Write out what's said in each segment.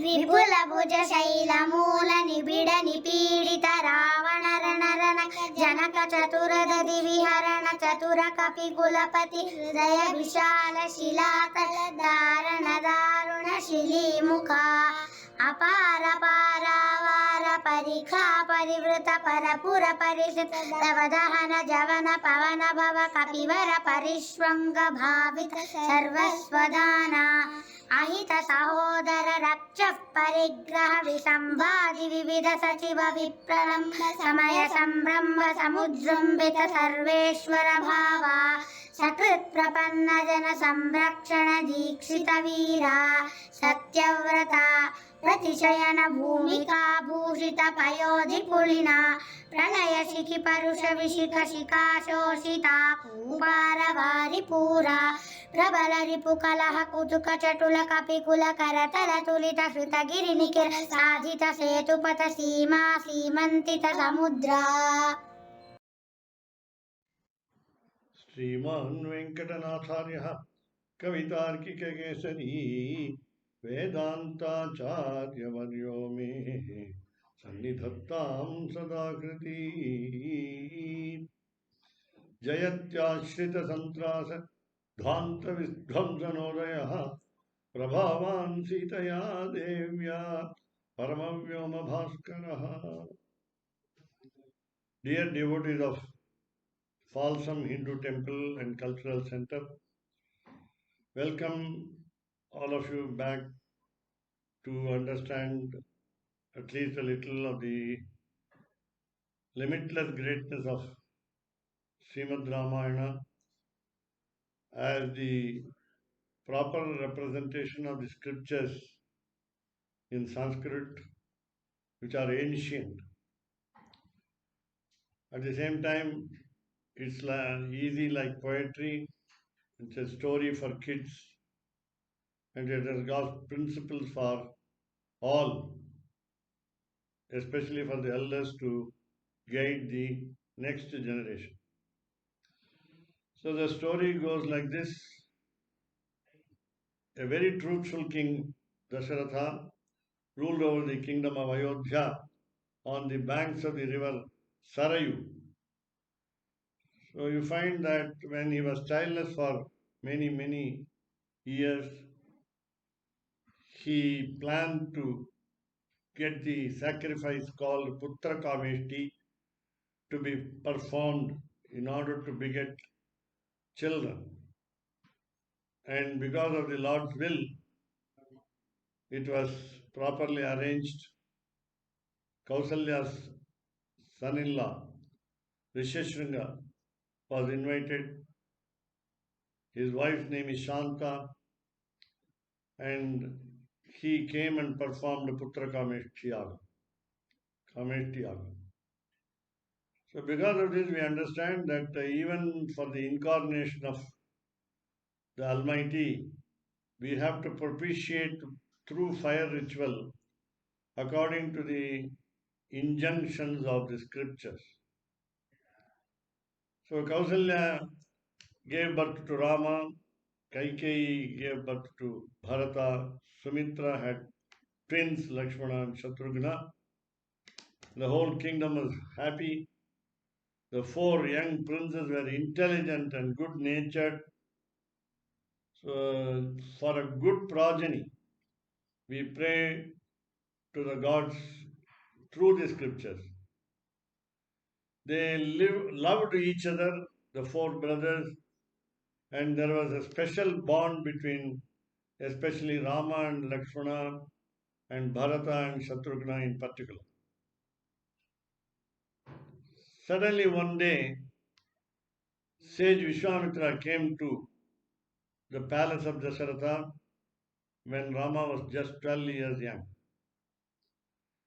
విపుల భుజ శైల మూల నిబిడ నిపీడిత రావణ రణరణ జనక చతురదది విహరణ చతుర కపి కులపతి హృదయ విశాల శిలాతల దారణ దారుణ శిలీముఖ అపార పారావార పరిఖా పరివృత పరపుర పరిషిత దవదహన జవన పవన భవ కపివర పరిష్వంగ భావిత సర్వస్వదాన అహిత సహోదర రక్ష పరిగ్రహ విసంవాది వివిధ సచివ విప్రలంబ సమయ సంభ్రమ సముజృంభిత సర్వేశ్వర భావ సకృత్ ప్రపన్న జన సంరక్షణ దీక్షిత వీర సత్యవ్రత ప్రతిశయన భూమికా భూషిత పయోధి పులిన ప్రళయ శిఖి పరుష విశిఖ శిఖాశోషిత కూపార వారి పూర ప్రబల రిపు కలహ కుతుక చటుల కపికుల కరతల తులిత హృత గిరి నిఖిల సాధిత సేతుపత సీమా సీమంతిత సముద్ర. श्रीमान् वेङ्कटनाथार्यः कवितार्किककेसरी वेदान्ताचार्यवर्यो मे सन्निधत्तां सदा कृती जयत्याश्रितसन्त्रास ध्वान्तविध्वंसनोदयः प्रभावान् सीतया देव्या परमव्योमभास्करः. Dear devotees of Falsam Hindu Temple and Cultural Center, welcome all of you back to understand at least a little of the limitless greatness of Srimad Ramayana as the proper representation of the scriptures in Sanskrit, which are ancient. At the same time, it's easy like poetry. It's a story for kids, and it has got principles for all, especially for the elders to guide the next generation. So the story goes like this. A very truthful king, Dasharatha, ruled over the kingdom of Ayodhya on the banks of the river Sarayu. So you find that when he was childless for many years, he planned to get the sacrifice called Putra Kameshti to be performed in order to beget children. And because of the Lord's will, it was properly arranged. Kausalya's son-in-law, Rishishringa, was invited. His wife's name is Shanta, and he came and performed Putra Kameshti Yaga. So because of this, we understand that even for the incarnation of the Almighty, we have to propitiate through fire ritual according to the injunctions of the scriptures. So Kausalya gave birth to Rama, Kaikeyi gave birth to Bharata, Sumitra had twins Lakshmana and Shatrughna. The whole kingdom was happy. The four young princes were intelligent and good natured. So for a good progeny, we pray to the gods through the scriptures. They loved each other, the four brothers, and there was a special bond between especially Rama and Lakshmana and Bharata and Shatrughna in particular. Suddenly one day, sage Vishwamitra came to the palace of Dasharatha when Rama was just 12 years young.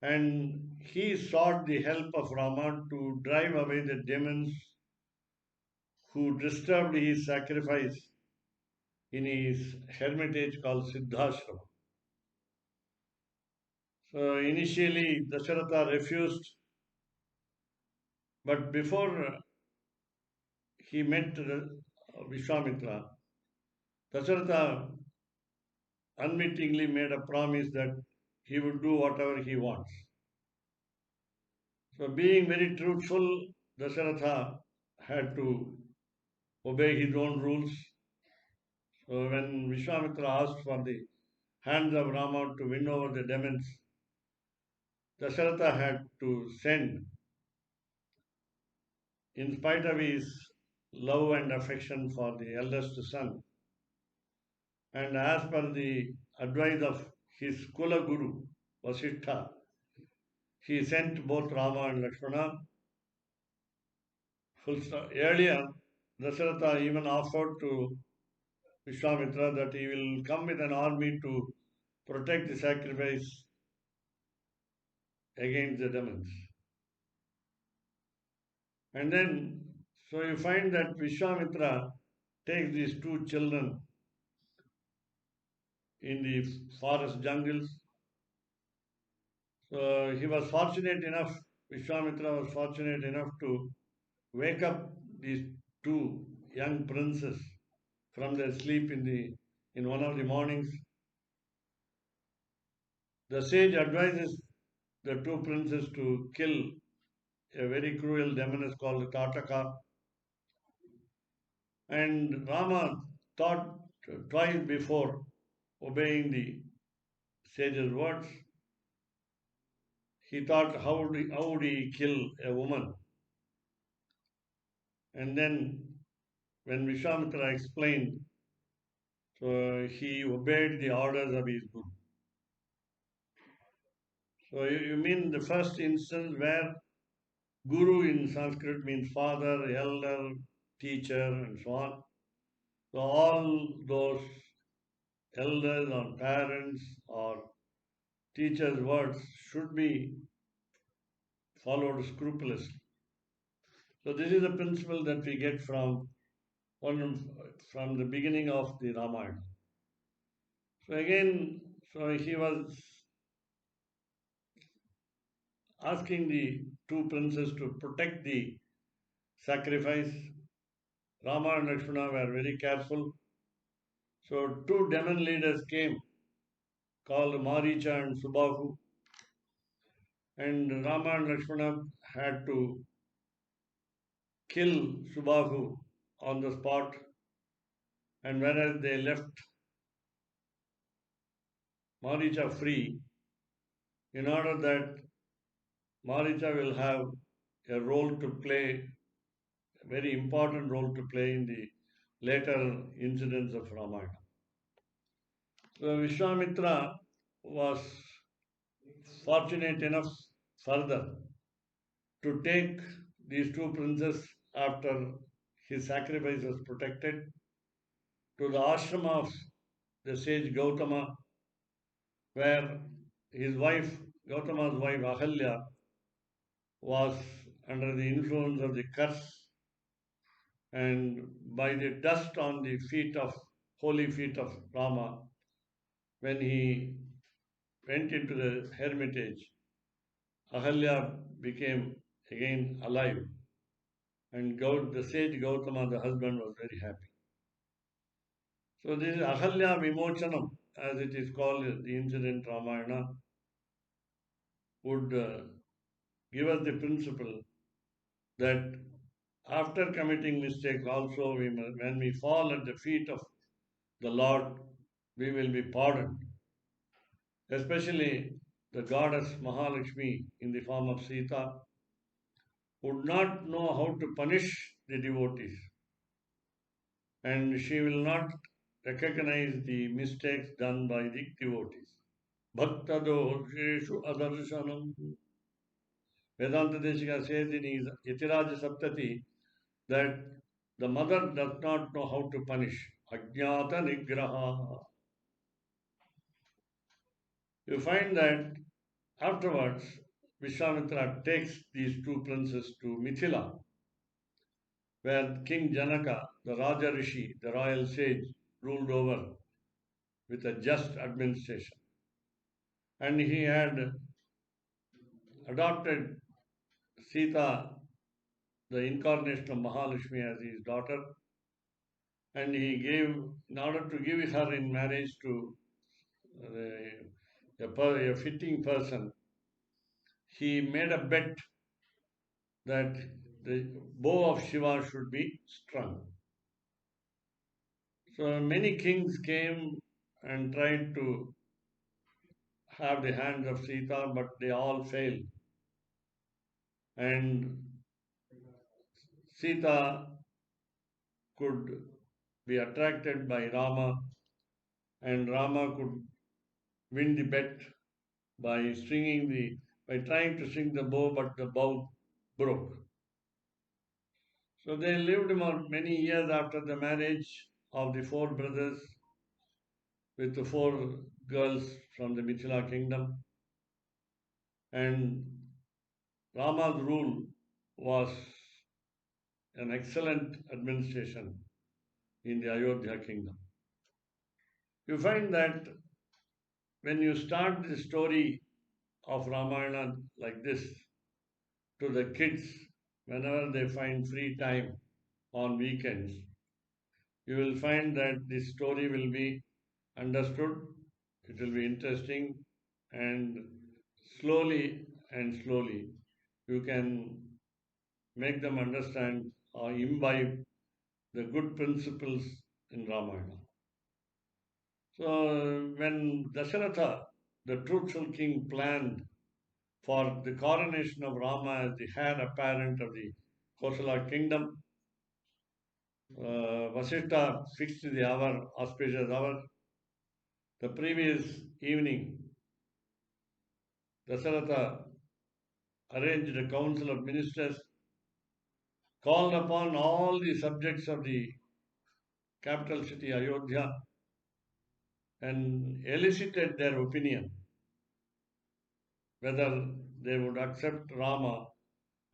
And he sought the help of Rama to drive away the demons who disturbed his sacrifice in his hermitage called Siddhashrama. So initially Dasharatha refused, but before he met Vishwamitra, Dasharatha unwittingly made a promise that he would do whatever he wants. So, being very truthful, Dasharatha had to obey his own rules. So, when Vishwamitra asked for the hands of Rama to win over the demons, Dasharatha had to send, in spite of his love and affection for the eldest son, and as per the advice of his Kula Guru, Vasishtha, he sent both Rama and Lakshmana. Full stop. Earlier, Dasharatha even offered to Vishwamitra that he will come with an army to protect the sacrifice against the demons. And then, so you find that Vishwamitra takes these two children in the forest jungles. So he was fortunate enough, Vishwamitra was fortunate enough to wake up these two young princes from their sleep in one of the mornings. The sage advises the two princes to kill a very cruel demoness called Tataka. And Rama thought twice before obeying the sage's words. He thought, how would he kill a woman? And then, when Vishwamitra explained, so he obeyed the orders of his Guru. So, you mean the first instance where Guru in Sanskrit means father, elder, teacher, and so on. So, all those elders or parents or teachers' words should be followed scrupulously. So this is the principle that we get from the beginning of the Ramayana. So again, so he was asking the two princes to protect the sacrifice. Rama and Lakshmana were very careful. So two demon leaders came called Maricha and Subahu, and Rama and Lakshmana had to kill Subahu on the spot, and whereas they left Maricha free, in order that Maricha will have a role to play, a very important role to play in the later incidents of Ramayana. So Vishwamitra was fortunate enough further to take these two princes after his sacrifice was protected to the ashrama of the sage Gautama, where his wife, Gautama's wife Ahalya, was under the influence of the curse, and by the dust on the holy feet of Rama, when he went into the hermitage, Ahalya became again alive, and the sage Gautama, the husband, was very happy. So this is Ahalya Vimochanam, as it is called, the incident Ramayana, would give us the principle that after committing mistakes also, when we fall at the feet of the Lord, we will be pardoned. Especially the goddess Mahalakshmi in the form of Sita would not know how to punish the devotees, and she will not recognize the mistakes done by the devotees. Bhakta dosheshu adarshanam. Vedanta Deshika says in his Yatiraja Saptati that the mother does not know how to punish. Ajnata nigraha. You find that afterwards, Vishwamitra takes these two princes to Mithila, where King Janaka, the Raja Rishi, the royal sage, ruled over with a just administration. And he had adopted Sita, the incarnation of Mahalakshmi, as his daughter, and he gave, in order to give her in marriage to a fitting person, he made a bet that the bow of Shiva should be strung. So many kings came and tried to have the hands of Sita, but they all failed. And Sita could be attracted by Rama, and Rama could win the bet by trying to string the bow, but the bow broke. So they lived many years after the marriage of the four brothers with the four girls from the Mithila kingdom. And Rama's rule was an excellent administration in the Ayodhya kingdom. You find that when you start the story of Ramayana like this to the kids whenever they find free time on weekends, you will find that this story will be understood, it will be interesting, and slowly you can make them understand or imbibe the good principles in Ramayana. So when Dasharatha, the truthful king, planned for the coronation of Rama as the heir apparent of the Kosala kingdom, Vasishtha fixed the hour, auspicious hour. The previous evening, Dasaratha arranged a council of ministers, called upon all the subjects of the capital city Ayodhya, and elicited their opinion whether they would accept Rama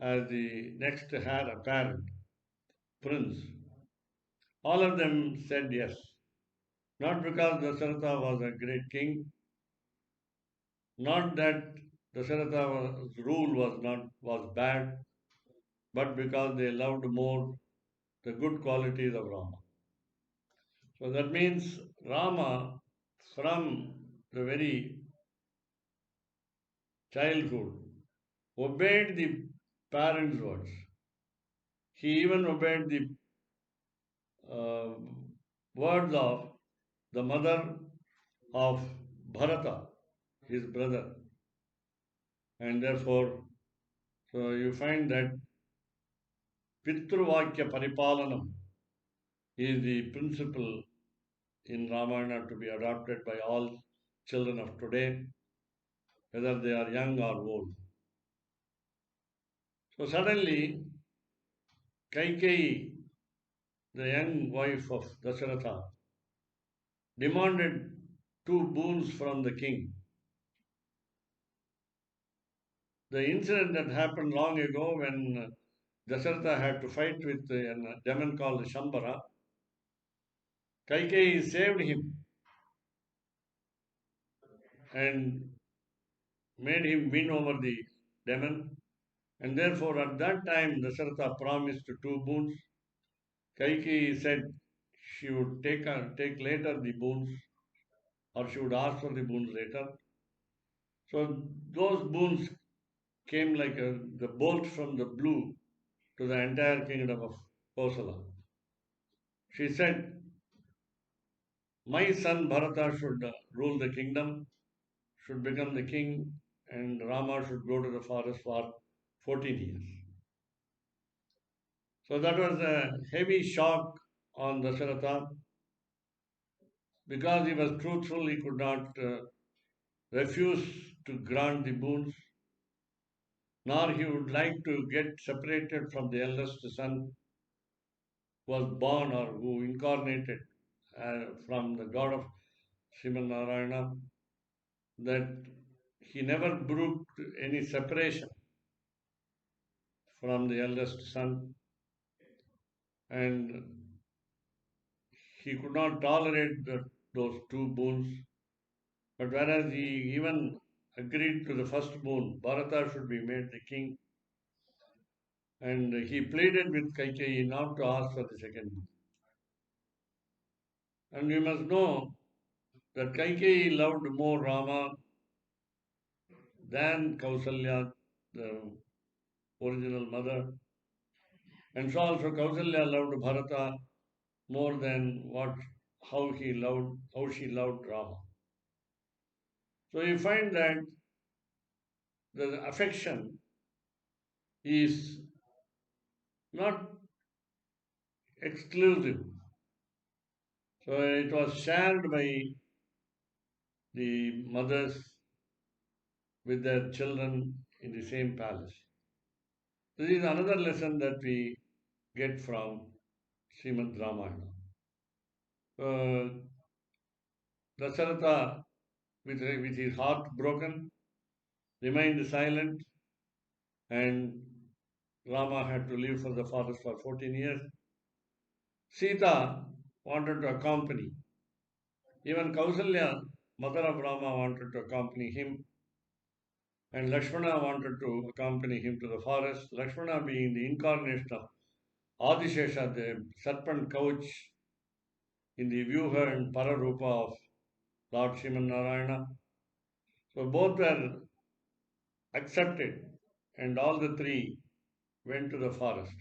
as the next heir apparent prince. All of them said yes, not because Dasaratha was a great king, not that Dasaratha's rule was bad, but because they loved more the good qualities of Rama. So that means Rama, from the very childhood, obeyed the parents' words. He even obeyed the uh, words of the mother of Bharata, his brother. And therefore, so you find that Pitruvakya Paripalanam is the principle in Ramayana to be adopted by all children of today, whether they are young or old. So suddenly, Kaikeyi, the young wife of Dasharatha, demanded two boons from the king. The incident that happened long ago when Dasharatha had to fight with a demon called Shambara, Kaikeyi saved him and made him win over the demon. And therefore, at that time, Dasharatha promised two boons. Kaikeyi said she would take later the boons, or she would ask for the boons later. So those boons came like the bolt from the blue to the entire kingdom of Kosala. She said, my son Bharata should rule the kingdom, should become the king, and Rama should go to the forest for 14 years. So that was a heavy shock on Dasharatha. Because he was truthful, he could not refuse to grant the boons, nor he would like to get separated from the eldest son who was born or who incarnated from the God of Sriman Narayana, that he never brooked any separation from the eldest son, and he could not tolerate those two boons. But whereas he even agreed to the first boon, Bharata should be made the king, and he pleaded with Kaikeyi not to ask for the second boon. And you must know that Kaikeyi loved more Rama than Kausalya, the original mother. And so also Kausalya loved Bharata more than how she loved Rama. So you find that the affection is not exclusive. So it was shared by the mothers with their children in the same palace. This is another lesson that we get from Srimad Ramayana. Dasharatha, with his heart broken, remained silent, and Rama had to live for the forest for 14 years. Sita wanted to accompany. Even Kausalya, mother of Rama, wanted to accompany him. And Lakshmana wanted to accompany him to the forest. Lakshmana being the incarnation of Adishesha, the serpent couch in the Vyuha and Pararupa of Lord Sriman Narayana. So both were accepted, and all the three went to the forest.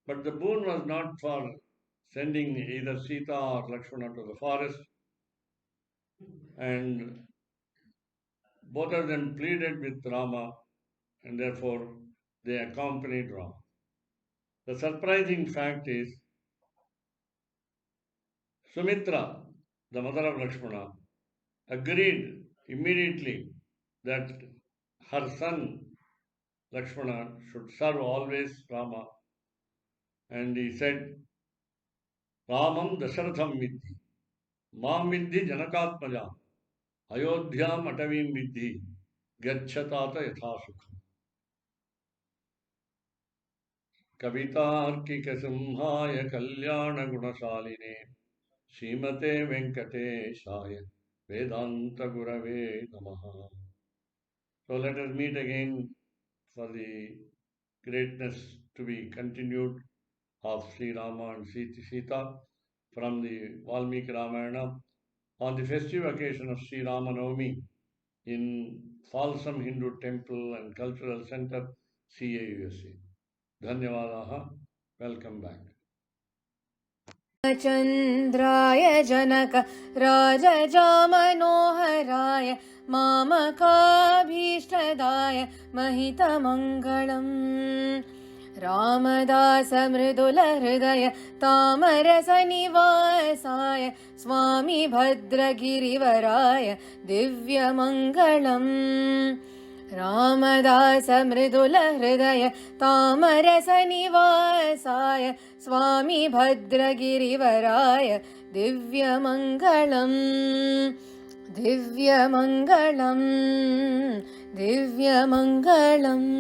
But the boon was not for sending either Sita or Lakshmana to the forest, and both of them pleaded with Rama, and therefore they accompanied Rama. The surprising fact is Sumitra, the mother of Lakshmana, agreed immediately that her son Lakshmana should serve always Rama, and he said, Ramam Dasharatham Vidhi, Mam Vidhi Janakatmajam, Ayodhyam Atavim Vidhi, Gachatata Yathasukham. Kavitarkika Simhaya Kalyana Gunasaline, Srimate Venkateshaya, Vedanta Gurave Namaha. So let us meet again for the greatness to be continued of Sri Rama and Sita from the Valmiki Ramayana on the festive occasion of Sri Rama Navami in Falsam Hindu Temple and Cultural Center, CAUSA. Dhanyavadaha. Welcome back. चन्द्राय Janak राजजामनोहराय मामकाभीष्टदाय महितमङ्गलम् Ramdas मृदुलहृदय तामरसनिवासाय Swami भद्रगिरिवराय दिव्यमङ्गलम् Ramdas मृदुलहृदय तामरसनिवासाय Swami भद्रगिरिवराय दिव्यमङ्गलम् दिव्यमङ्गलम् दिव्यमङ्गलम्